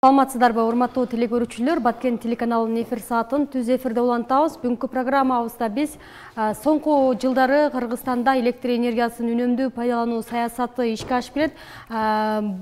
Саламатсыздарбы, урматтуу телекөрүүчүлөр, Баткен телеканалынын эфир саатын түз эфирде улантабыз. Бүгүнкү программабызда биз соңку жылдары Кыргызстанда электр энергиясын үнөмдүү пайдалануу саясаты ишке ашып келет.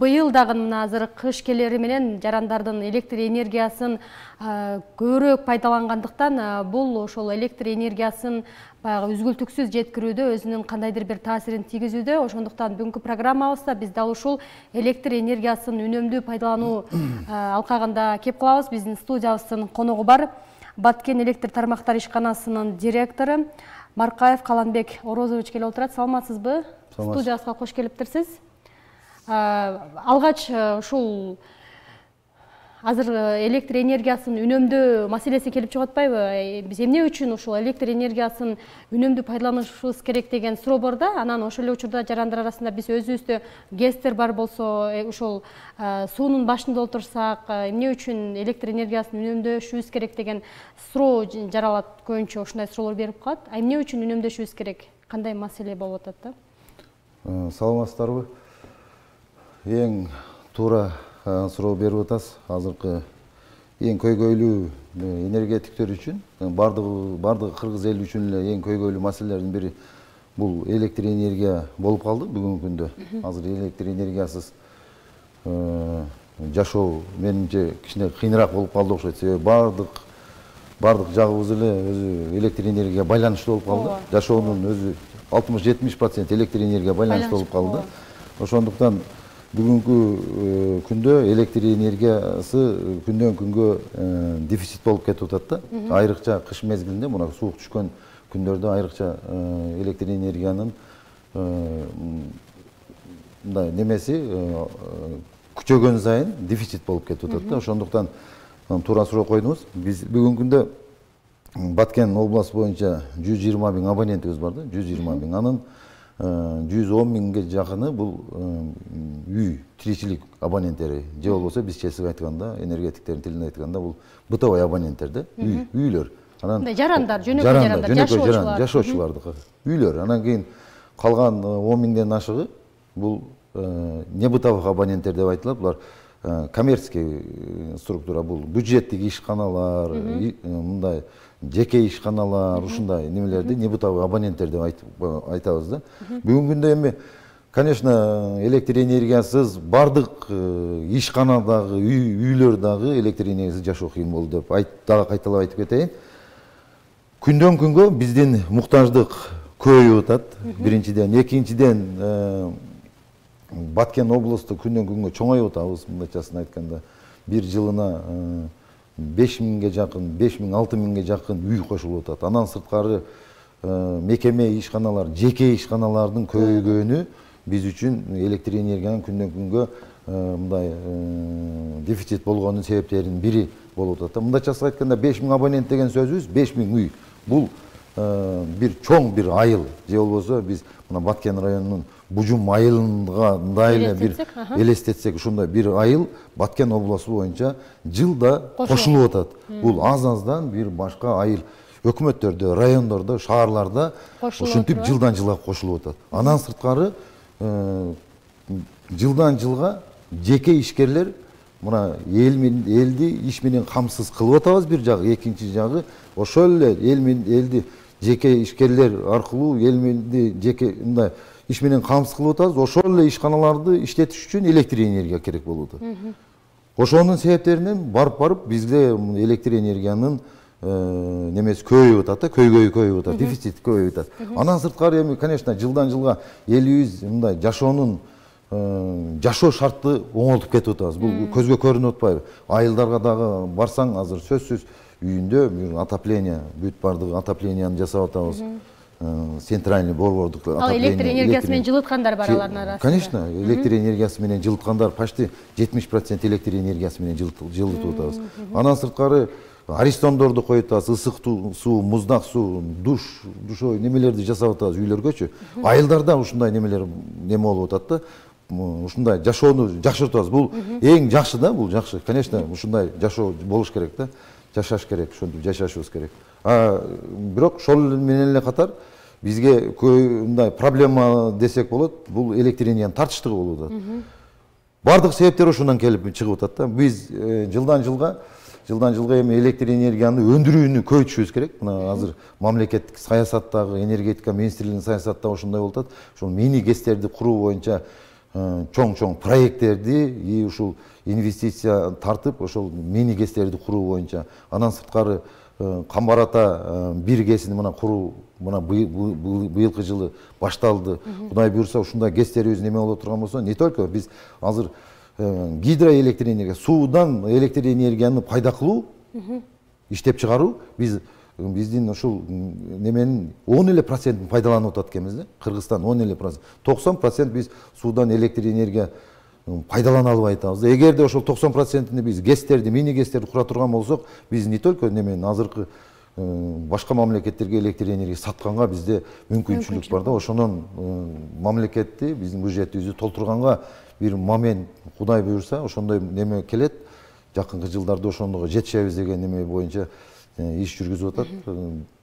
Быйыл дагы азыр кыш келери менен жарандардын электр энергиясын көбүрөөк пайдалангандыктан бул ошол электр энергиясын баягы үзгүлтүксүз жеткирүүдө өзүнүн кандайдыр бир таасирин тийгизүүдө. Ошондуктан бүгүнкү программабызда биз дал ушул электр энергиясын үнөмдүү пайдалануу алкагында кеп калабыз. Биздин студиябыздын коногу бар. Баткен электр тармактар ишканасынын директору Маркаев Каланбек Орозович келип отурат. Саламатсызбы? Студиябызга кош келиптирсиз. Алгач ушул азыр электр энергиясын үнөмдөө маселеси келип чыгып атпайбы? Биз эмне үчүн ушул электр энергиясын үнөмдүү пайдаланышыбыз керек деген суроо бар да. Анан ошол эле учурда жарандар арасында биз өзүбүздө ГЭСтер бар болсо, ошол суунун башында отурсак, эмне үчүн электр энергиясын үнөмдөшүбүз керек деген суроо жаралат. Көбүнчө ушундай суроолор берип калат. Эмне үчүн үнөмдөшүбүз керек? Кандай маселе болуп атат да? Саламатсыздарбы? Эң туура суроо берип атасыз. Азыркы эң көйгөйлүү энергетиктер үчүн, бардыгы кыргыз эли үчүн эле эң көйгөйлүү маселелердин бири бул электр энергия болуп калды бүгүнкү күндө. Азыр электр энергиясыз жашоо менимче кичине кыйыныраак болуп калды окшойт. Себеби бардык жагыбыз эле өзү электр энергияга байланыштуу болуп калды. Жашоонун өзү 60-70% электр энергияга байланыштуу болуп калды. Ошондуктан бүгүнкү күндө электр энергиясы күндөн күнгө дефицит болуп кетип атат да. Айрыкча кыш мезгилинде, мына суук түшкөн күндөрдө айрыкча электр энергиянын мындай немеси күчөгөн сайын дефицит болуп кетип атат да. Ошондуктан туура суроо койдуңуз. Биз бүгүнкү күндө Баткен областы боюнча 120 000 абонентибиз бар да. 120 000. Анын 110 000ге жакыны бул үй тиричилик абоненттери. Же болбосо биз чечип айтканда, энергетиктердин тилинде айтканда бул бытовой абоненттер да, үйлөр. Анан жарандар, жөнөкөй жашоочулардыкы үйлөр. Анан кийин калган 10 000ден ашыгы бул не бытовых абоненттер деп айтылат. Булар коммерческий структура, бул бюджеттик ишканалар, мындай жеке ишканалар, ушундай немелерди не бытовый абоненттер деп айтабыз да. Бүгүнкү күндө эми, конечно, электр энергиясыз бардык ишканадагы, үйлөр дагы электр энергиясыз жашоо кыйын болду деп дагы кайталап айтып кетейин. Күндөн күнгө биздин муктаждык көбөйүп атат. Биринчиден, экинчиден Баткен областı күндөн күнгө чоңоюп атабыз. Мындайчасын айтканда, бир жылына 5 000ге жакын, 5 000, 6 000ге жакын үй кошулуп атат. Андан сырткары мекеме ишканалар, жеке ишканалардын көбөйгөнү биз үчүн электр энергиянын күндөн күнгө мындай дефицит болгонунун себептеринин бири болуп атат. Мындайча айтканда 5 000 абонент деген сөзүбүз 5 000 үй. Бул бир чоң бир айыл. Же болбосо биз мына Баткен районунун Бужум айылынга мындай эле бир элестетсек, ушундай бир айыл Баткен областы боюнча жылда кошулуп атат. Бул аз-аздан бир башка айыл өкмөттөрдө, райондордо, шаарларда ушинтип жылдан жылга кошулуп атат. Андан сырткары жылдан жылга жеке ишкерлер мына элди иш менен камсыз кылып атабыз бир жагы, экинчи жагы ошол эле элди жеке ишкерлер аркылуу элди жеке мындай иш менен камсыз кылып атабыз. Ошол эле ишканаларды иштетиш үчүн электр энергия керек болуп атат. Ошонун себептеринен барып бизде электр энергиянын немеси көбөйүп атат да, көйгөйү атат, дефицит көбөйүп атат. Андан сырткары эми, конечно, жылдан жылга элибиз мындай жашоо шарты оңолтуп кетип атабыз. Бул көзгө көрүнүп атпайбы? Айылдарга дагы барсаң, азыр сөзсүз үйүндө бир отопление, бүт бардыгы отопленияны жасап атабыз. Центральный борбордук отопление. Электр энергиясы менен жылыткандар бар алардын арасында. Конечно, электр энергиясы менен жылыткандар почти 70% электр энергиясы менен жылытып атабыз. Андан сырткары аристондорду коюп атабыз, ысык суу, муздак суу, душой немелерди жасап атабыз үйлөргөчү. Айылдарда ушундай немелер неме болуп атат да. Ушундай жашоону жакшыртабыз. Бул эң жакшы да, бул жакшы. Конечно, ушундай жашоо болуш керек да. Жашаш керек, ошентип жашашыбыз керек. Бирок ошол менен эле катар бизге мындай проблема десек болот, бул электр энергиянын тартыштыгы болуп атат. бардык себептер ошондон келип чыгып атат да. Биз жылдан жылга эми электр энергияны өндүрүүнү көбөйтүшүбүз керек. Мына азыр мамлекеттик саясаттагы, энергетика министрлигинин саясаты ошондой болуп атат. Ошол мини гэстерди куруу боюнча чоң проекттерди и ушул инвестиция тартып, ошол мини гэстерди куруу боюнча, андан сырткары Камбар ата бир гэсин мына куруу мына быйылкы жылы башталды. Кудай буйрса ушундай гэстерибиз неме боло турган болсо, не только биз азыр гидроэлектр энергия, суудан электр энергияны пайда кылуу, иштеп чыгаруу биздин ушул неменин 10% пайдаланып атат экенбиз да. Кыргызстан 10%. 90% биз суудан электр энергия пайдалана албай атабыз. Эгерде ошол 90%-ни биз гэстерди, мини гэстерди кура турган болсок, биз не только немен азыркы башка мамлекеттерге электр энергия сатканга бизде мүмкүнчүлүк бар да. Ошонун мамлекетти, биздин бюджетибизди толтурганга бир момент Кудай буйрса ошондой неме келет. Жакынкы жылдарда ошондого жетишебиз деген неме боюнча иш жүргүзүп атат.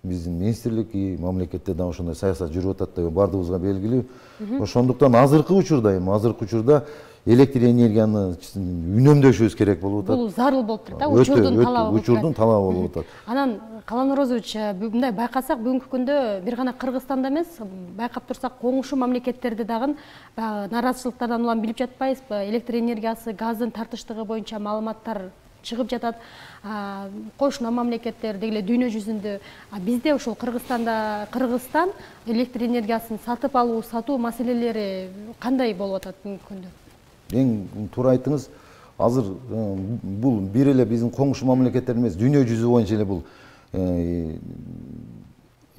Биздин министрлик и мамлекетте да ошондой саясат жүрүп атат деп бардыгыбызга белгилүү. Ошондуктан азыркы учурда электр энергияны үнөмдөшүбүз керек болуп атат. Бул зарыл болуп турат да, учурдун талабы болуп атат. Анан Калан Орозович, мындай байкасак бүгүнкү күндө бир гана Кыргызстанда эмес, байкап турсак коңшу мамлекеттерде дагы наразычылыктардан улам билип жатпайбызбы? Электр энергиясы, газдын тартыштыгы боюнча маалыматтар чыгып жатат. Кошуна мамлекеттер деги эле дүйнө жүзүндө. Бизде ушул Кыргызстан электр энергиясын сатып алуу, сатуу маселелери кандай болуп атат бүгүнкү күндө? Эң туура айттыңыз. Азыр бул бир эле биздин коңшу мамлекеттер эмес, дүйнө жүзү боюнча эле бул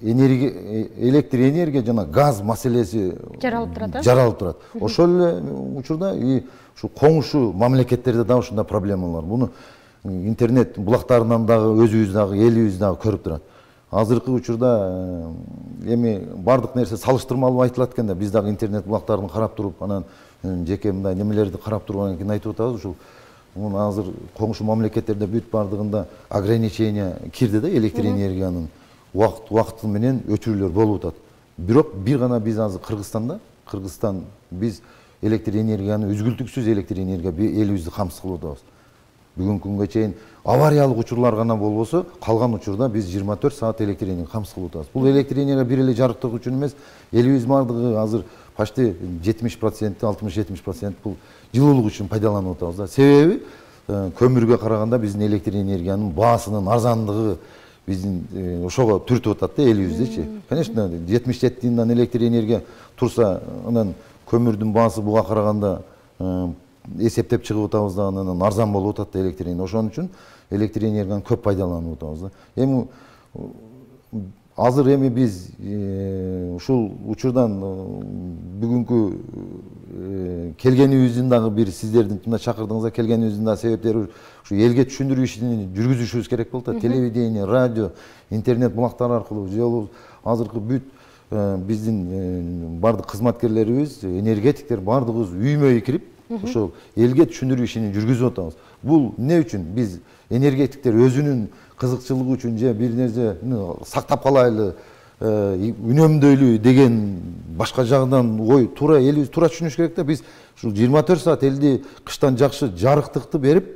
электр энергия жана газ маселеси жаралып турат. Ошол эле учурда ушу коңшу мамлекеттерде да ушундай проблемалар. Буну интернет булактарынан дагы өзүбүз дагы, элибиз дагы көрүп турат. Азыркы учурда эми бардык нерсе салыштырмалуу айтылат экен да, биз дагы интернет булактарын карап туруп, анан жеке мындай немелерди карап тургандан кийин айтып атабыз. Ушул азыр коңшу мамлекеттерде бүт бардыгында ограничение кирди да, электр энергиянын убакыты менен өчүрүүлөр болуп атат. Бирок бир гана биз азыр Кыргызстан биз электр энергияны үзгүлтүксүз электр энергия элибизди камсыз кылып атабыз. Бүгүнкү күнгө чейин авариялык учурлар гана болбосо, калган учурда биз 24 саат электр энергия камсыз кылып атабыз. Бул электр энергия бир эле жарыктык үчүн эмес, элибиз бардыгы азыр почти 70%, 60-70% бул жылуулук үчүн пайдаланып атабыз да. Себеби көмүргө караганда биздин электр энергиянын баасынын арзандыгы биздин ошого түртүп атат да элибиздичи. Конечно, 77 тыйындан электр энергия турса, анан көмүрдүн баасы буга караганда эсептеп чыгып атабыз да, анан арзан болуп атат да электр энергия. Ошон үчүн электр энергияны көп пайдаланып атабыз да. Эми азыр биз ушул учурдан бүгүнкү келгенибиздин дагы бир сиздердин мына чакырдыңыздар, келгенибиздин дагы себептери ушу элге түшүндүрүү ишин жүргүзүшүбүз керек болуп атат. Телевидение, радио, интернет булактары аркылуу же азыркы бүт биздин бардык кызматкерлерибиз, энергетиктер бардыгыбыз үймө кирип ошол элге түшүндүрүү ишин жүргүзүп атабыз. Бул эмне үчүн? Биз энергетиктер өзүнүн кызыкчылыгы үчүн же бир нерсе сактап калайлы, үнөмдөйлү деген башка жагынан ой туура элибиз туура түшүнүш керек да. Биз ушул 24 саат элди кыштан жакшы жарыктыкты берип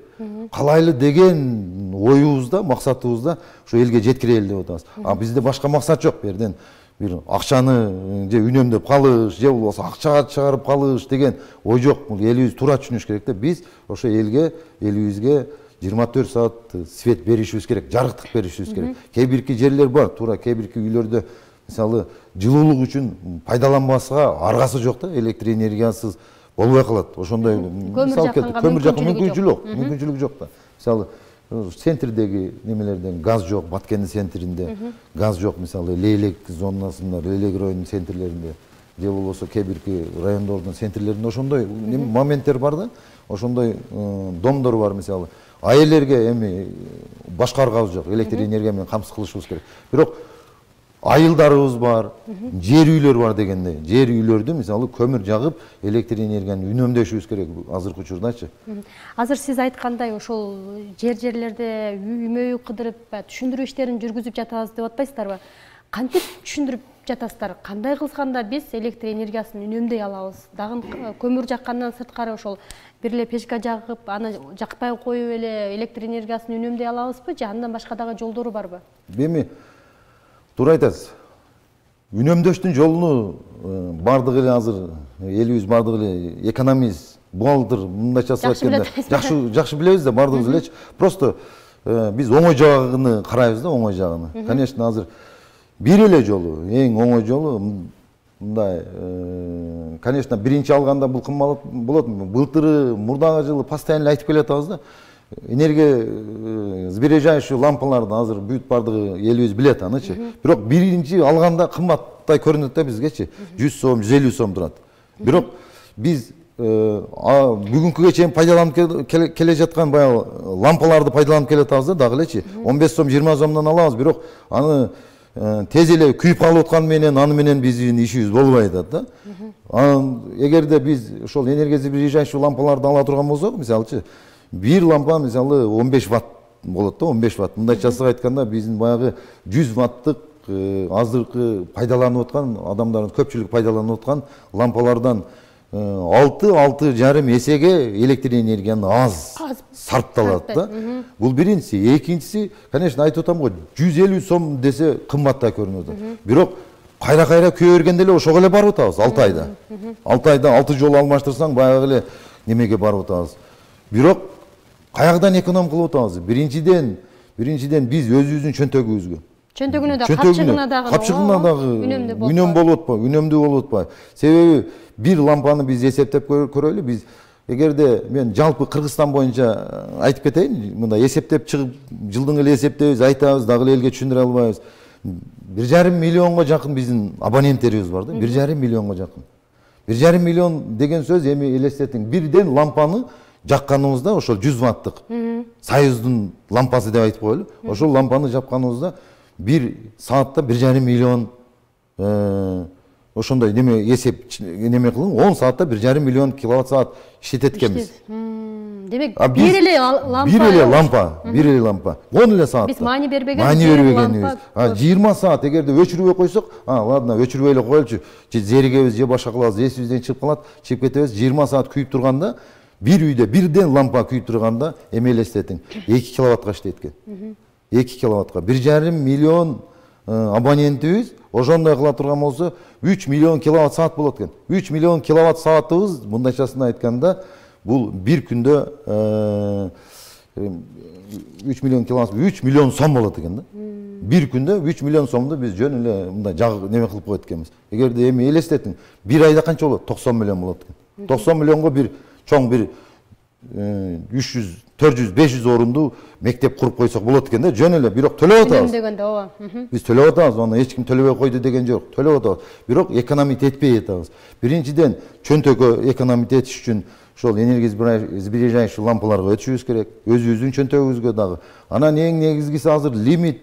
калайлы деген оюбузда, максатыбызда ушу элге жеткирели деп атабыз. Бизде башка максат жок. Берден бир акчаны же үнөмдөп калыш, же болбосо акчага чыгарып калыш деген ой жок. Бул элибиз туура түшүнүш керек да. Биз ошо элибизге 24 саат свет беришибиз керек, жарыктык беришибиз керек. Кээ бирки жерлер бар, туура кээ бирки үйлөрдө мисалы жылуулук үчүн пайдаланбаска аргасы жок да, электр энергиясыз болбой калат. Ошондой мисал келтип, көмүр жакка мүмкүнчүлүгү жок да. Мисалы центрдеги немелерден газ жок, Баткенди центринде газ жок, мисалы Лейлек зонасында, Лейлек районунун центрлеринде же болбосо кээ бирки райондордун центрлеринде ошондой моменттер бар да. Ошондой домдор бар мисалы. Айылерге башкарганыбыз жок, электр энергия менен камсыз кылышыбыз керек. Бирок айылдарыбыз бар, жер үйлөр бар дегенде, жер үйлөрдү мисалы көмүр жагып, электр энергияны үнөмдөшүбүз керек азыркы учурдачы. Азыр сиз айткандай ошол жерлерде үймө кыдырып, түшүндүрүү иштерин жүргүзүп жатабыз деп атпайсыздарбы? Кантип түшүндүрүп жатасыздар? Кандай кылганда биз электр энергиясын үнөмдөй алабыз? Дагы көмүр жаккандан сырткары ошол бир эле печка жагып, аны жакпай коюп эле электр энергиясын үнөмдөй алабызбы, же андан башка дагы жолдору барбы? Эми туура айтасыз. Үнөмдөштүн жолуну бардык эле азыр элибиз бардык эле экономист, бухгалтер мындайча айтқанда жакшы билебиз да бардыгыбыз элечи. Просто биз оңой жагын карайбыз да, оңой жагын. Конечно, азыр бир эле жолу, эң оңой жолу мындай, конечно, биринчи алганда бул кымбат болот. Былтыры, мурдагы жылы постоянно айтып келатабыз да. Энергия сбережающий лампаларды азыр бүт бардыгы элибиз билет анычы. Бирок биринчи алганда кымбаттай көрүнөт да бизгечи. 100 сом, 150 сом турат. Бирок биз бүгүнкүгө чейин пайдаланып келе жаткан баягы лампаларды пайдаланып келатабыз да дагы элечи. 15 сом, 20 сомдон алабыз, бирок аны тез эле күйүп калып аткан менен аны менен биздин ишибиз болбой атат да. Эгерде биз ошол энергия сбережающий лампаларды ала турган болсок, мисалычы, бир лампа мисалы 15 ватт болот да, 15 ватт. Мындайчасы айтканда биздин баягы 100 ваттык азыркы пайдаланып аткан адамдардын көпчүлүк пайдаланып аткан лампалардан 6,5 эсеге электр энергияны аз сарпталат да. Бул биринчиси. Экинчиси, конечно, айтып атам го, 150 сом десе кымбаттай көрүнөт. Бирок кайра күйө бергенде эле ошого эле барып атабыз 6 айда. 6 айда 6 жолу алмаштырсаң баягы эле немеге барып атабыз. Бирок каягдан эконом кылып атабыз? Биринчиден биз өзүбүздүн чөнтөгүбүзгө. Чөнтөгүнө да, капчыгына дагы үнөм болуп атпайбы, үнөмдүү болуп атпайбы. Себеби бир лампаны биз эсептеп көрөлү. Биз эгерде мен жалпы Кыргызстан боюнча айтып кетейин, мындай эсептеп чыгып, жылдың эле эсептейбиз, айтабыз, дагы эле элге түшүндүрө албайбыз. 1,5 миллионго жакын биздин абоненттерибиз бар да, 1,5 миллионго жакын. 1,5 миллион деген сөз эми элестетиң, бирден лампаны жакканыбызда ошол 100 ваттык Союздун лампасы деп айтып коелу. Ошол лампаны жакканыбызда bir saatte 1,5 milyon ошондой неме эсеп неме кылың 10 saatта 1,5 milyon kilowatt saat işletetkemiz. Демек бир эле лампа. Бир эле лампа. 10 эле саат. Биз маани бербегенбиз. 20 saat эгерде өчүрбөй койсок, ладно, өчүрбөй эле коелучу. Же зеригебиз, же башка кылабыз, эсибизден чыгып калат, чыгып кетебиз. 20 saat күйүп турганда, бир үйдө бирден лампа күйүп турганда эме элестетиң, 2 киловаттка иштейт экен. 2 киловаттка 1,5 миллион абонентибиз ошондой кыла турган болсо 3 миллион киловатт саат болот экен. 3 миллион киловатт саатыбыз мындайчасын айтканда бул бир күндө 3 миллион киловатт 3 миллион сом болот экен да. Бир күндө 3 миллион сомду биз жөн эле мындай неме кылып коет экенбиз. Эгерде эми элестетиң, бир айда канча болот? 90 миллион болот экен. 90 миллионго бир чоң бир 300, 400, 500 орунду мектеп куруп койсок болот экен да, жөн эле. Бирок төлөп атабыз. Дегенде ооба. Биз төлөп атабыз, аны эч ким төлөбөй койду деген жок. Төлөп атабыз. Бирок экономить этпей атабыз. Биринчиден чөнтөгө экономить этиш үчүн ошол энергия сбережающий лампаларга өтүшүбүз керек. Өзүбүздүн чөнтөгүбүзгө дагы. Анан эң негизгиси азыр лимит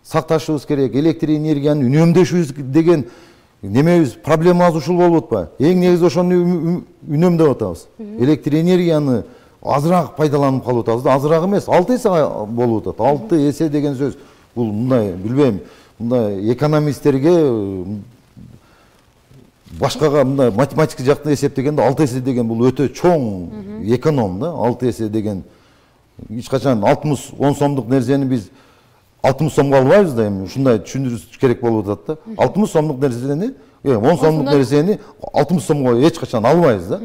сакташыбыз керек. Электр энергияны үнөмдөшүбүз деген немебиз проблемабыз ушул болуп атпайбы? Эң негизи ошону үнөмдөп атабыз. Электр энергияны азыраак пайдаланып калып атабыз да, азыраак эмес, 6 эсе болуп атат. 6 эсе деген сөз бул мындай, билбейм, мындай экономисттерге башкага мындай математика жактан эсептегенде 6 эсе деген бул өтө чоң эконом да. 6 эсе деген эч качан 60 10 сомдук нерсени биз 60 сомго албайбыз да, эми ушундай түшүндүрүш керек болуп атат да. 60 сомдук нерсени 10 сомдук нерсени 60 сомго эч качан албайбыз да.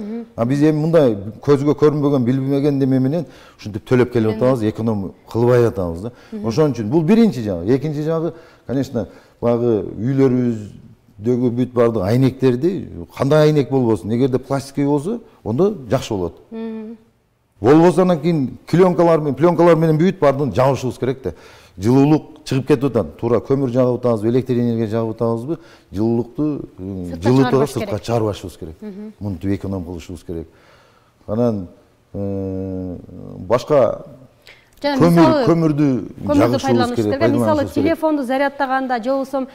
Биз эми мындай көзгө көрүнбөгөн, билбеген неме менен ушинтип төлөп келип атабыз, эконом кылбай атабыз да. Ошон үчүн бул биринчи жагы. Экинчи жагы, конечно, баягы үйлөрүбүздөгү бүт бардык айнектерди, кандай айнек болбосун, эгерде пластиковый болсо, ондо жакшы болот. Болбосо анан кийин пленкалар менен бүт бардыгын жабышыбыз керек да. Жылуулук чыгып кетип атат. Туура көмүр жагып атабызбы, электр энергия жагып атабызбы, жылуулукту жылытып сыртка чыгарбашыбыз керек. Мынтип эконом кылышыбыз керек. Анан башка көмүрдү жагышыбыз керек. Мисалы телефонду зарядтаганда же болбосо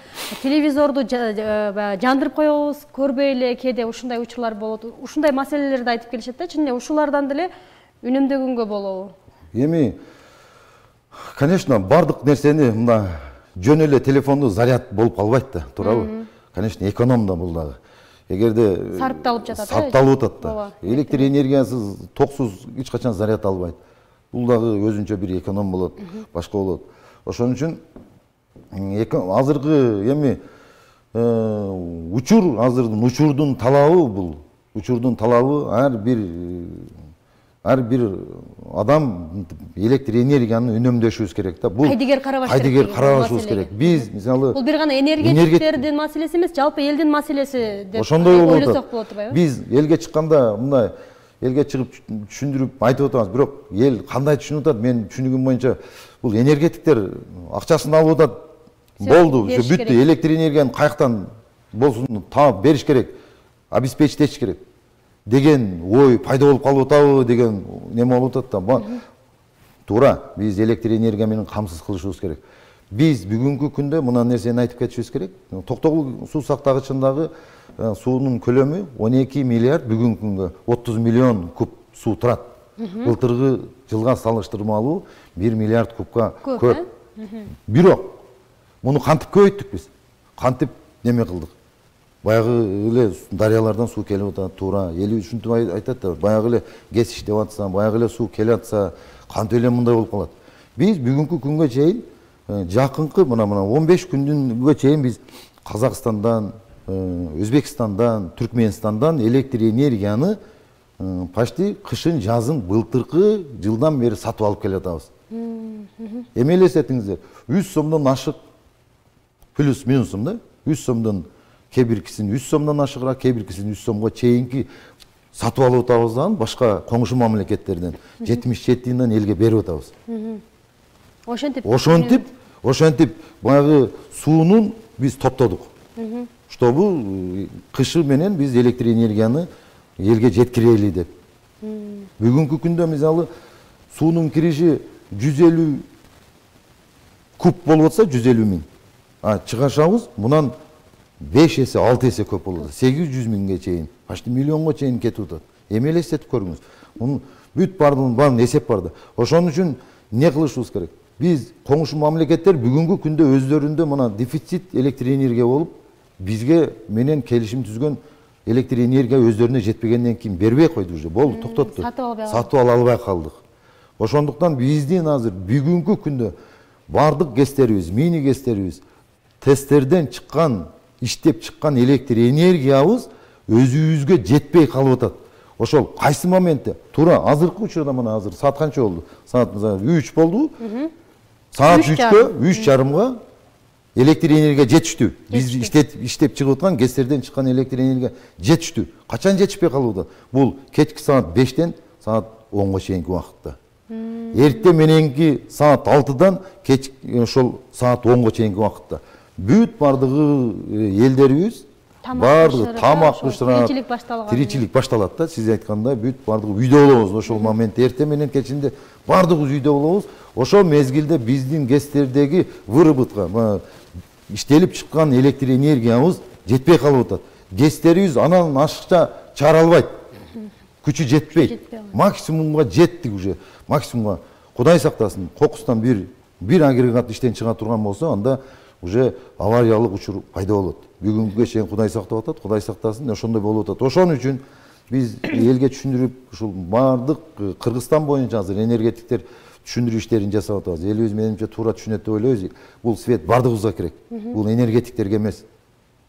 телевизорду жандырып коебуз, көрбөй эле кээде ушундай учурлар болот. Ушундай маселелерди айтып келишет да, чынында ушулардан деле үнөмдөгөнгө болобу? Эми конечно, бардык нерсени мына жөн эле телефонду заряд болуп калбайт да, туурабы? конечно, эконом да бул дагы. Эгерде Сарпталып жатат, сарпталып атат да. Электр энергиясыз, токсуз эч качан заряд албайт. Бул дагы өзүнчө бир эконом болот, башка болот. Ошон үчүн азыркы эми учурдун талабы бул. Учурдун талабы ар бир адам электр энергияны үнөмдөшүбүз керек да. Бул кайдыгер карабашыбыз керек. Биз мисалы бул бир гана энергетиктердин маселеси эмес, жалпы элдин маселеси деп ойлосок болот турбайбы? Биз элге чыкканда мындай элге чыгып түшүндүрүп айтып атабыз, бирок эл кандай түшүнүп атат? Мен түшүнүгүм боюнча бул энергетиктер акчасын алып атат. Болду, бүттү. Электр энергияны каяктан болсун таап бериш керек, обеспечить этиш керек деген ой пайда болуп калып атабы деген неме болуп атат да. Туура, биз электр энергия менен камсыз кылышыбыз керек. Биз бүгүнкү күндө мына нерсени айтып кетишибиз керек. Токтогул суу сактагычындагы суунун көлөмү 12 миллиард, бүгүнкү күнгө 30 миллион куб суу турат. Былтыркы жылга салыштырмалуу 1 миллиард кубка көп. Бирок муну кантип көбөйттүк биз? Кантип неме кылдык? Баягы эле дарыялардан суу келип атат, туура. Эл ушинтип айтат да, баягы эле ГЭС иштеп атса, баягы эле суу келип атса, кантип эле мындай болуп калат? Биз бүгүнкү күнгө чейин жакынкы мына 15 күнгө чейин биз Казакстандан, Өзбекстандан, Түркменистандан электр энергияны почти кышын, жазын былтыркы жылдан бери сатып алып келе атабыз. Эми элестетиңиздер, 100 сомдон ашык плюс минусум да, 100 сомдон кээ биркисин 100 сомдон ашыгыраак, кээ биркисин 100 сомго чейинки сатып алып атабыздан башка коңшу мамлекеттерден 77-ден элге берип атабыз. Ошентип баягы суунун биз топтодук. Чтобы кышы менен биз электр энергияны элге жеткирели деп. Бүгүнкү күндө мисалы суунун кириши 150 куб болуп атса, 150 миң. Чыгашабыз мунан 5 эсе, 6 эсе көп болот. 800 миңге чейин, почти миллионго чейин кетип атат. Эми элестетип көрүңүз. Мунун бүт бардын эсеп бар да. Ошон үчүн не кылышыбыз керек? Биз коңшу мамлекеттер бүгүнкү күндө өздөрүндө мына дефицит электр энергия болуп, бизге менен келишим түзгөн электр энергия өздөрүнө жетпегенден кийин бербей койду уже. Болду, токтотту. Сатып ала албай калдык. Ошондуктан биздин азыр бүгүнкү күндө бардык ГЭСтерибиз, мини ГЭСтерибиз тесттерден чыккан, иштеп чыккан электр энергиябыз өзүбүзгө жетпей калып атат. Ошол кайсы моментте? Туура, азыркы учурда мына азыр саат канча болду? Саат 3 болду. Саат 3кө, 3:30га электр энергия жетиштүү. Биз иштеп чыгып аткан ГЭСтерден чыккан электр энергия жетиштүү. Качан жетишпей калып атат? Бул кечки саат 5тен саат 10го чейинки убакытта. Эртең мененки саат 6дан ошол саат 10го чейинки убакытта. Бүт бардыгы элдерибиз бардыгы тамак бышырат, тиричилик башталат да. Сиз айткандай бүт бардыгы үйдө болобуз ошол моментте. Эртең менен кечинде бардыгыбыз үйдө болобуз. Ошол мезгилде биздин ГЭСтердеги выработка, иштелип чыккан электр энергиябыз жетпей калып атат. ГЭСтерибиз анан ашыкча чыгара албайт. Күчү жетпейт. Максимумга жеттик уже. Максимумга. Кудай сактасын, кокустан бир агрегат иштен чыга турган болсо, анда уже авариялык учур пайда болот. Бүгүнгүгө чейин Кудай сактап атат, Кудай сактасын, ошондой болуп атат. Ошон үчүн биз элге түшүндүрүп, ушул бардык Кыргызстан боюнча азыр энергетиктер түшүндүрүү иштерин жасап атабыз. Элибиз менимче туура түшүнөт деп ойлойбуз. Бул свет бардыгыбызга керек. Бул энергетиктерге эмес.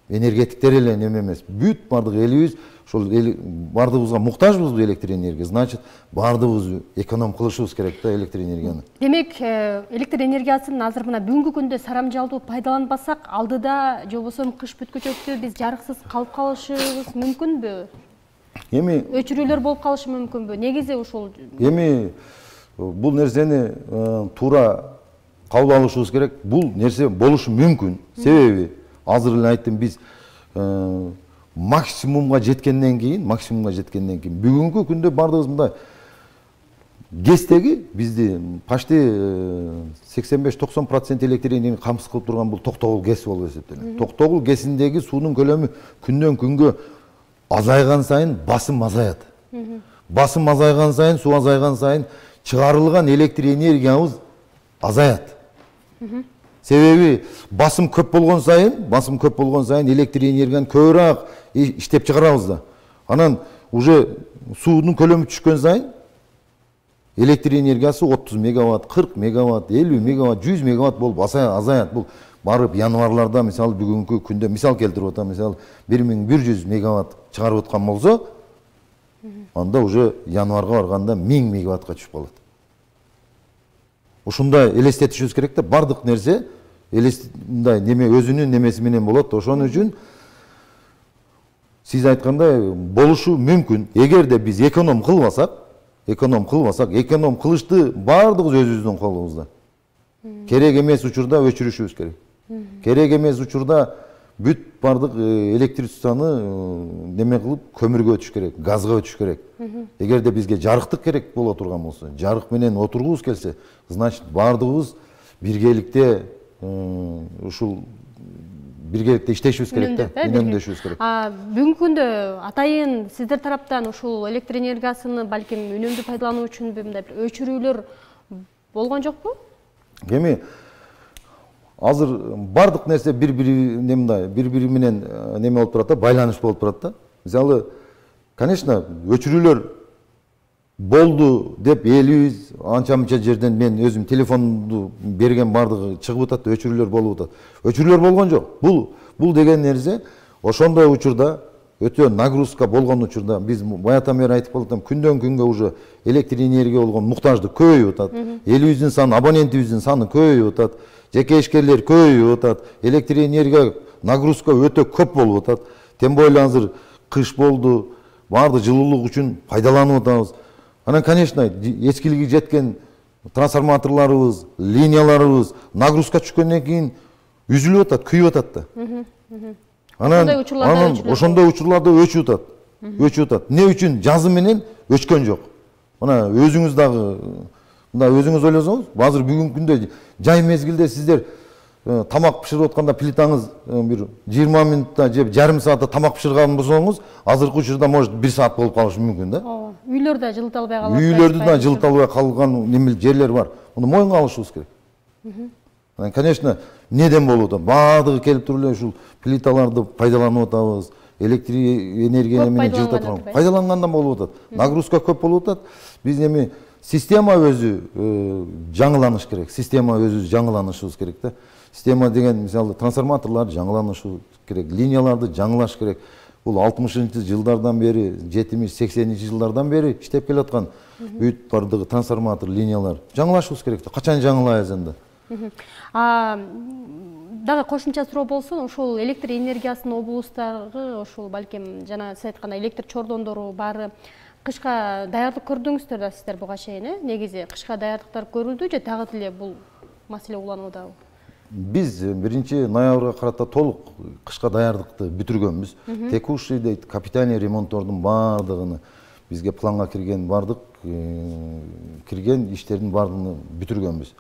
Энергетиктер эле неме эмес. Бүт бардык элибиз ошол бардыгыбызга муктажбыз электр энергия. Значит, бардыгыбыз эконом кылышыбыз керек да электр энергияны. Демек, электр энергиясын азыр мына бүгүнкү күндө сарамжалдуу пайдаланбасак, алдыда же болбосо кыш бүткүчөктө биз жарыксыз калып калышыбыз мүмкүнбү? Эми өчүрүүлөр болуп калышы мүмкүнбү? Негизи ушул эми бул нерсени туура кабыл алышыбыз керек. Бул нерсе болушу мүмкүн. Себеби азыр эле айттым, биз максимумга жеткенден кийин бүгүнкү күндө бардыгыбыз мындай ГЭСтеги бизди почти 85-90% электр энергияны камсыз кылып турган бул Токтогул ГЭС болуп эсептелет. Токтогул ГЭСиндеги суунун көлөмү күндөн күнгө азайган сайын басым азаят. Басым азайган сайын, суу азайган сайын чыгарылган электр энергиябыз азаят. Себеби басым көп болгон сайын электр энергияны көбүрөөк иштеп чыгарабыз да. Анан уже суунун көлөмү түшкөн сайын электр энергиясы 30 мегаватт, 40 мегаватт, 50 мегаватт, 100 мегаватт болуп азаят. Бул барып январларда мисалы бүгүнкү күндө мисал келтирип атам, мисалы 1100 мегаватт чыгарып аткан болсо, анда уже январга барганда 1000 мегаваттка түшүп калат. Ушундай элестетишибиз керек да, бардык нерсе мындай неме өзүнүн немеси менен болот. Ошон үчүн сиз айткандай болушу мүмкүн. Эгерде биз эконом кылбасак, эконом кылышты бардыгыбыз өзүбүздүн колубузда. Керек эмес учурда өчүрүшүбүз керек. Керек эмес учурда бүт бардык электричествоны неме кылып көмүргө өтүш керек, газга өтүш керек. Эгерде бизге жарыктык керек боло турган болсо, жарык менен отургубуз келсе, значит бардыгыбыз биргеликте ушул биргеликте иштешибиз керек да, үнөмдөшүбүз керек. Бүгүнкү күндө атайын сиздер тараптан ушул электр энергиясыны балким үнөмдүү пайдалануу үчүн мындай бир өчүрүүлөр болгон жокпу? Эми азыр бардык нерсе бири-бири менен неме болуп турат да, байланыш болуп турат да. Мисалы, конечно, өчүрүүлөр болду деп элибиз анча-мынча жерден мен өзүм телефонду берген бардыгы чыгып атат, өчүрүүлөр болуп атат. Өчүрүүлөр болгон жок. Бул деген нерсе ошондой учурда өтө нагрузка болгон учурда биз баятан бери айтып калатам, күндөн күнгө уже электр энергия болгон муктаждык көбөйүп атат. Элибиздин саны, абонентибиздин саны көбөйүп атат. Жеке ишкерлер көбөйүп атат. Электр энергия нагрузка өтө көп болуп атат. Тем более азыр кыш болду, баарды жылуулук үчүн пайдаланып атабыз. Анан, конечно, эскилиги жеткен трансформаторларыбыз, линияларыбыз нагрузка түшкөндөн кийин үзүлүп атат, күйүп атат да. Анан ошондой учурларда өчүп атат. Не үчүн? Жазы менен өчкөн жок. Мына өзүңүз дагы мына өзүңүз ойлосоңуз, азыр бүгүнкү күндө жай мезгилде сиздер тамак пышырып атканда плитаңыз бир 20 минутта же жарым саатта тамак пышырган болсоңуз, азыркы учурда может 1 саат болуп калышы мүмкүн да. Үйлөрдө жылыта албай калат. Үйлөрдө да жылыта албай калган немел жерлер бар. Муну моюнга алышыбыз керек. Конечно, неден болуп атат? Баардыгы келип туруп эле ушул плиталарды пайдаланып атабыз. Электр энергия менен жылыта турган. Пайдалангандан болуп атат. Нагрузка көп болуп атат. Биз эми система өзү жаңыланыш керек. Система өзү жаңыланышыбыз керек да. Система деген мисалы трансформаторлар жаңыланышы керек, линияларды жаңылаш керек. Бул 60-жылдардан бери, 70-80 жылдардан бери иштеп келаткан бүт бардыгы трансформатор, линиялар жаңылашыбыз керек да. Качан жаңылайбыз анда? Дагы кошумча суроо болсун, ошол электр энергиясынын облустагы ошол балким жана сиз айткандай электр чордондору баары кышка даярдык көрдүңүздөр да сиздер буга чейин, негизи кышка даярдыктар көрүлдү же дагы деле бул маселе улануудабы? Биз 1-ноябрга карата толук кышка даярдыкты бүтүргөнбүз. Текущий дейт, капитальный ремонттордун баардыгын бизге планга кирген кирген иштердин баардыгын бүтүргөнбүз.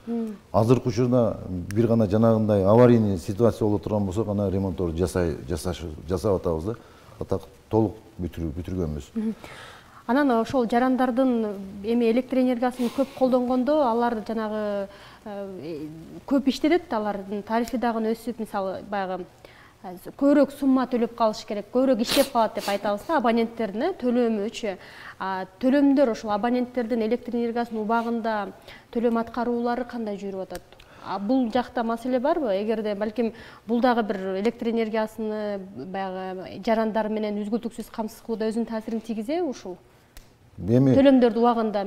Азыркы учурда бир гана жанагындай аварийный ситуация боло турган болсо гана ремонтторду жасап атабыз да. Атак толук бүтүргөнбүз. Анан ошол жарандардын эми электр энергиясын көп колдонгондо алар жанагы көп иштедет, алардын тарифи дагы өсүп, мисалы баягы көбүрөөк сумма төлөп калыш керек, көбүрөөк иштеп калат деп айтабыз да, абоненттердин төлөмүчү. Төлөмдөр ошол абоненттердин электр энергиясынын убагында төлөм аткаруулары кандай жүрүп атат? Бул жакта маселе барбы? Эгерде балким бул дагы бир электр энергиясыны баягы жарандар менен үзгүлтүксүз камсыз кылууда өзүнүн таасирин тийгизеби ушул? Төлөмдөрдү убагында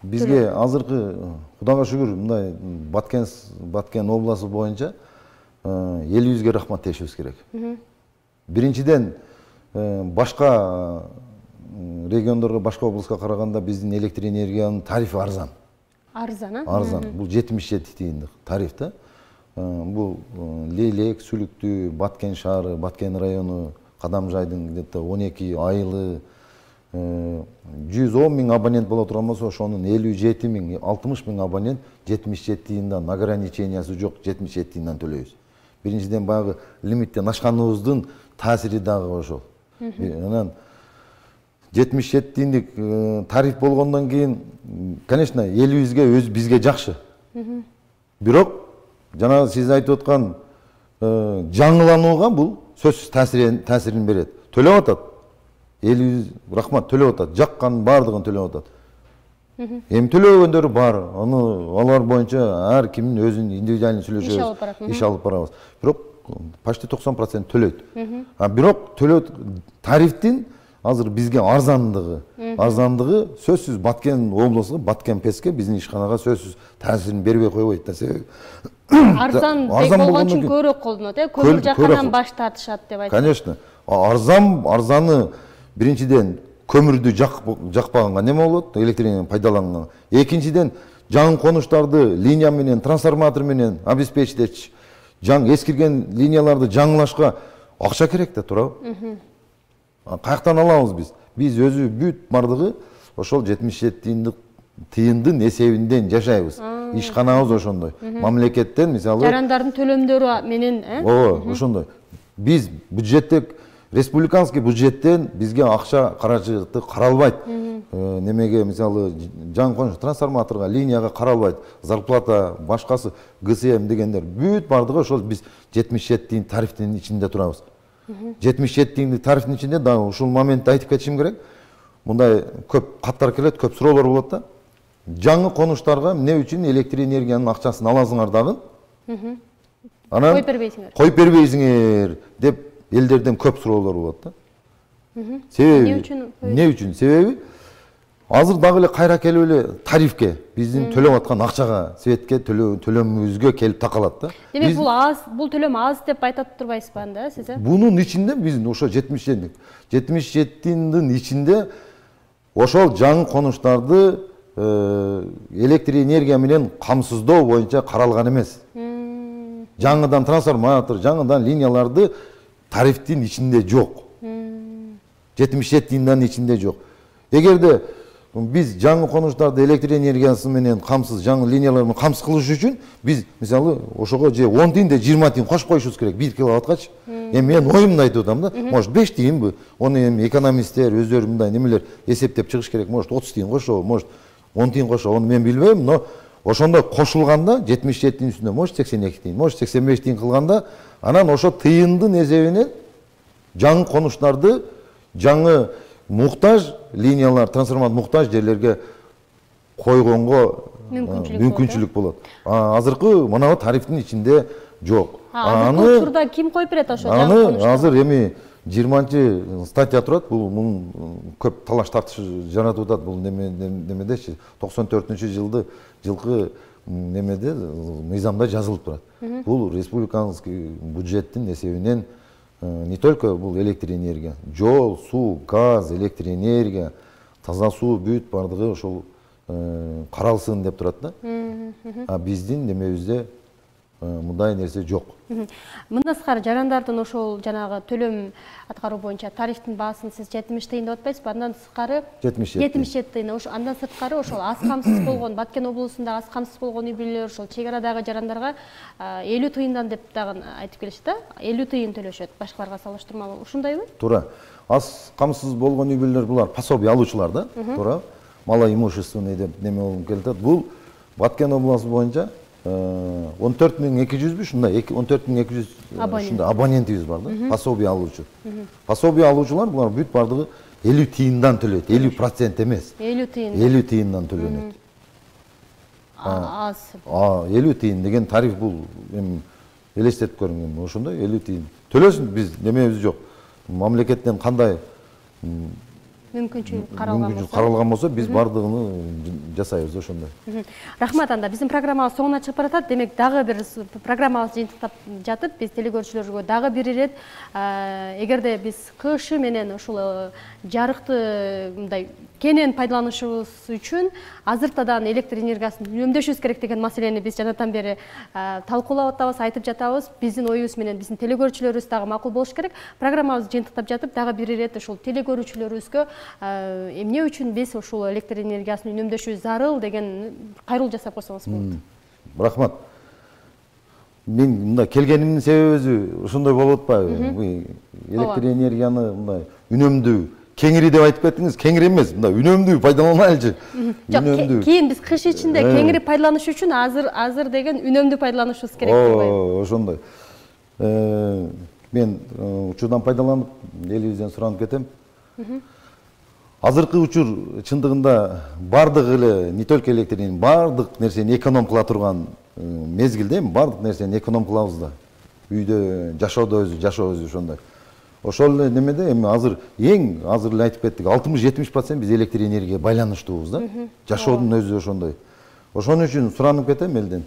бизге азыркы Кудайга шүгүр мындай Баткен областы боюнча элибизге рахмат дешибиз керек. Биринчиден башка региондорго, башка облуска караганда биздин электр энергиянын тарифи арзан. Арзан. Бул 77 тиындык тариф да. Бул Лейлек, Сүлүктүү, Баткен шаары, Баткен району, Кадамжайдын где-то 12 айылы 110 000 абонент боло турган болсо, ошонун 57 000, 60 000 абонент 77 тиындан, ограничениясы жок 77 тиындан төлөйбүз. Биринчиден баягы лимиттен ашканыбыздын таасири дагы ошол. Анан 77 тиындык тариф болгондон кийин, конечно, элибизге бизге жакшы. Бирок жана сиз айтып аткан жаңыланууга бул сөзсүз таасирин берет. Төлөп атат. Элибиз рахмат төлөп атат. Жаккан бардыгын төлөп атат. Эми төлөгөндөр бар. Аны алар боюнча ар кимдин өзүнүн индивидуальный сүйлөшөбүз, иш алып барабыз. Бирок почти 90% төлөйт. Бирок төлөйт тарифтин азыр бизге арзандыгы сөзсүз Баткен облусуга, Баткен ПЭСке биздин ишканага сөзсүз таасирин бербей койбойт да. Себеби арзан болгон үчүн көбүрөөк колдонот, көмүр жаккандан баш тартышат деп айтат. Конечно. Арзаны биринчиден көмүрдү жакпаганга неме болот? Электр пайдаланганга. Экинчиден жаңы конуштарды линия менен, трансформатор менен обеспечить, эскирген линияларды жаңылашка акча керек да, туурабы? Каяктан алабыз биз? Биз өзү бүт бардыгы ошол 77 тыйындын эсебинден жашайбыз. Ишканабыз ошондой. Мамлекеттен мисалы жарандардын төлөмдөрү менен, Ооба, ошондой. Биз бюджеттик республиканский бюджеттен бизге акча каражаты каралбайт. Немеге мисалы жаңы коныш трансформаторго, линияга каралбайт. Зарплата, башкасы, ГСМ дегендер бүт бардыгы ошол биз 77 тыйын тарифтин ичинде турабыз. 77 тыйын тарифтин ичинде да ушул моментте айтып кетишим керек. Мындай көп каттар келет, көп суроолор болот да. Жаңы конуштарга эмне үчүн электр энергиянын акчасын аласыңар дагы? Анан коюп бербейсиңер деп элдерден көп суроолор болот да. Себеби эмне үчүн? Себеби азыр дагы эле кайра келип эле тарифке, биздин төлөп аткан акчага, светке төлөмүбүзгө келип такалат да. Демек бул төлөм аз деп айтат турбайсызбы анда сиз? Бунун ичинде биздин ошо 77-дин ичинде ошол жаңы конуштарды электр энергия менен камсыздоо боюнча каралган эмес. Жаңыдан трансформатор, жаңыдан линияларды тарифтин ичинде жок. 77 тыйындын ичинде жок. Эгерде биз жаңы конуштарды электр энергиясы менен камсыз жаңы линияларды камсыз кылыш үчүн биз мисалы ошого же 10 тыйын же 20 тыйын кошуп коюшубуз керек 1 киловаттчы. Эми мен оюмду айтып атам да. Может 5 тыйынбы? Оны эми экономисттер өздөрү мындай немелер эсептеп чыгыш керек. Может 30 тыйын кошобу, может 10 тыйын кошобу, аны мен билбейм, но ошондой кошулганда 77 тыйын үстүнө может 82 тыйын, может 85 тыйын кылганда анан ошо тыйындын эсебинен жаңы конуштарды жаңы муктаж линиялар, трансформатор муктаж жерлерге койгонго мүмкүнчүлүк болот. Азыркы мына тарифтин ичинде жок. Аны турда ким коюп берет ошо жаңы конуштарды? Аны азыр эми 20 статья турат, бул мунун көп талаш тартыш жаратып атат бул немедечи 94-жылкы немеде мыйзамда жазылып турат. Бул республиканский бюджеттин эсебинен не только бул электр энергия, жол, суу, газ, электр энергия, таза суу бүт бардыгы ошол каралсын деп турат да. Биздин немебизде мындай нерсе жок. Мындан сырткары жарандардын ошол жанагы төлөм аткаруу боюнча тарифтин баасын сиз 70 тыйын деп атпайсызбы? Андан сырткары 77 тыйын. Андан сырткары ошол аз камсыз болгон Баткен облусунда аз камсыз болгон үй бүлөлөр, ошол чек арадагы жарандарга 50 тыйындан деп дагы айтып келишти да. 50 тыйын төлөшөт башкаларга салыштырмалуу. Ушундайбы? Туура. Аз камсыз болгон үй бүлөлөр булар пособие алуучулар да. Туура. Малоимущественный деп неме болуп келет. Бул Баткен обласу боюнча 14200 ушундай 14200 ушундай абонентибиз бар да, пособие алуучу. Пособие алуучулар булар бүт бардыгы 50 тыйындан төлөйт, 50% эмес. 50 тыйындан төлөнөт. Аз. 50 тыйын деген тариф бул эми элестетип көрүңүн, ошондой 50 тыйын. Төлөсүн биз немебиз жок. Мамлекеттен кандай мүмкүнчүлүк каралган болсо биз бардыгын жасайбыз ошондой. Рахмат, анда биздин программабыз соңуна чыгып баратат. Демек дагы бир программабызды жыйынтыктап жатып, биз телекөрүүчүлөргө дагы бир ирет эгерде биз кышы менен ушул жарыкты мындай кенен пайдаланышыбыз үчүн азыртадан электр энергиясын үнөмдөшүбүз керек деген маселени биз жанатан бери талкуулап атабыз, айтып жатабыз. Биздин оюбуз менен биздин телекөрүүчүлөрүбүз дагы макул болуш керек. Программабызды жыйынтыктап жатып дагы бир ирет ушул телекөрүүчүлөрүбүзгө эмне үчүн биз ушул электр энергиясын үнөмдөшүбүз зарыл деген кайрылуу жасап койсоңуз болот. Рахмат. Мен мындай келгенимдин себеби ошондой болуп атпайбы? Электр энергияны мындай үнөмдүү кеңири деп айтып кеттиңиз. Кеңири эмес, мында үнөмдүү пайдаланайлычы. Жок, кийин биз кыш ичинде кеңири пайдаланыш үчүн азыр деген үнөмдүү пайдаланышыбыз керек дейбайбы? Ошондой. Мен учурдан пайдаланып, элибизден суранып кетем. Азыркы учур чындыгында бардык эле, не только электр энергия, бардык нерсени эконом кыла турган мезгилде, бардык нерсени эконом кылабыз да. Үйдө жашоодо өзү ошондой. Ошол эле немеде эми азыр эле айтып кеттик, 60-70% биз электр энергияга байланыштуубуз да. Жашоодун өзү ошондой. Ошон үчүн суранып кетем элден.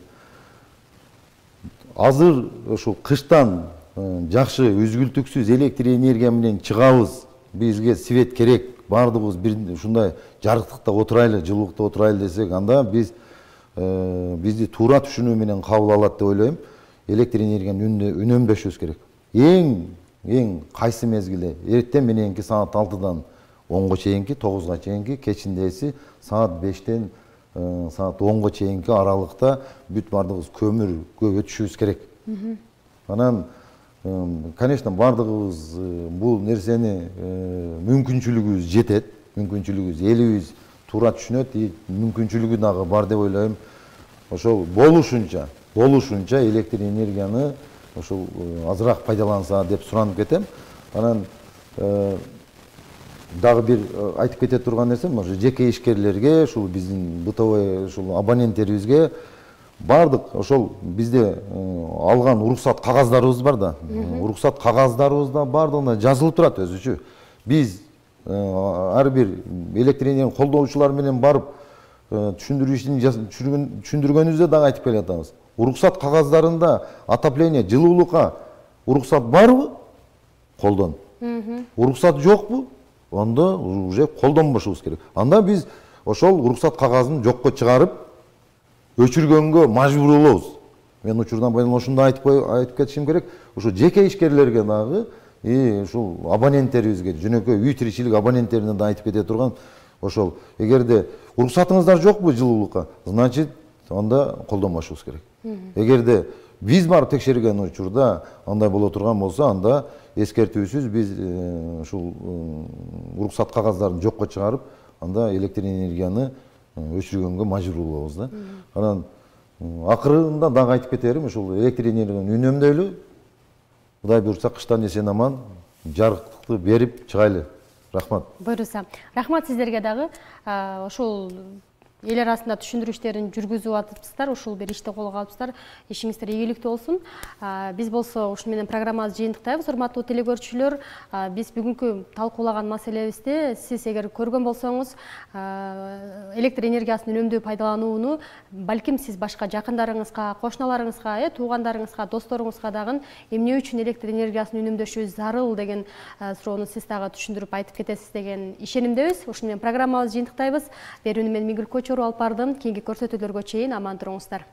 Азыр ошол кыштан жакшы үзгүлтүксүз электр энергия менен чыгабыз. Бизге свет керек, бардыгыбыз бир ушундай жарыктыкта отурайлы, жылуулукта отурайлы десек, анда биз бизди туура түшүнүү менен кабыл алат деп ойлойм. Электр энергияны үнөмдөшүбүз керек. Эң кайсы мезгилде? Эртең мененки саат 6-дан 10-го чейинки, 9-га чейинки, кечиндеси саат 5-тен саат 10-го чейинки аралыкта бүт бардыгыбыз көмүргө өтүшүбүз керек. Анан конечно, бардыгыбыз бул нерсени мүмкүнчүлүгүбүз жетет, мүмкүнчүлүгүбүз элибиз туура түшүнөт, мүмкүнчүлүгү дагы бар деп ойлойм. Ошол болушунча электр энергияны ошол азыраак пайдаланса деп суранып кетем. Анан дагы бир айтып кете турган нерсем, ошо жеке ишкерлерге, ушул биздин бытовой ушул абоненттерибизге бардык ошол бизде алган уруксат кагаздарыбыз бар да. Уруксат кагаздарыбызда бардыгында жазылып турат өзүчө. Биз ар бир электр энергияны колдоочулар менен барып түшүндүрүү ишин түшүндүргөнүбүздө дагы айтып келе жатабыз. Уруксат кагаздарында отопление, жылуулукка уруксат барбы? Колдон. Уруксат жокпу? Анда уже колдонбошубуз керек. Анда биз ошол уруксат кагазын жокко чыгарып өчүргөнгө мажбур болобуз. Мен учурдан ошондой айтып кетишим керек. Ошо жеке ишкерлерге дагы ушул абоненттерибизге, жөнөкөй үй тиричилик абоненттерине да айтып кете турган, ошол эгерде уруксатыңыздар жокпу жылуулукка, значит анда колдонбошубуз керек. Эгерде биз барып текшерген учурда андай боло турган болсо, анда эскертүүсүз биз ушул уруксат кагаздарын жокко чыгарып, анда электр энергияны өчүргөнгө мажбур болобуз да. Анан акырында дагы айтып кетерим, ушул электр энергияны үнөмдөйлү. Кудай буйрса кыштан эсен аман жарыктыкты берип чыгайлы. Рахмат. Буйруса. Рахмат сиздерге дагы. Ошол эл арасында түшүндүрүү иштерин жүргүзүп атыпсыздар, ушул бир ишти колго алыпсыздар. Ишиңиздер ийгиликтүү болсун. Биз болсо ушу менен программабызды жыйынтыктайбыз. Урматтуу телекөрүүчүлөр, биз бүгүнкү талкуулаган маселебизди сиз эгер көргөн болсоңуз, электр энергиясын үнөмдүү пайдаланууну балким сиз башка жакындарыңызга, кошуналарыңызга, туугандарыңызга, досторуңузга дагы эмне үчүн электр энергиясын үнөмдөшүбүз зарыл деген суроону сиз дагы түшүндүрүп айтып кетесиз деген ишенимдебиз. Ушу менен программабызды жыйынтыктайбыз. Берүүнү мен Миңгүл Көчөрү алып бардым. Кийинки көрсөтүүлөргө чейин аман туруңуздар.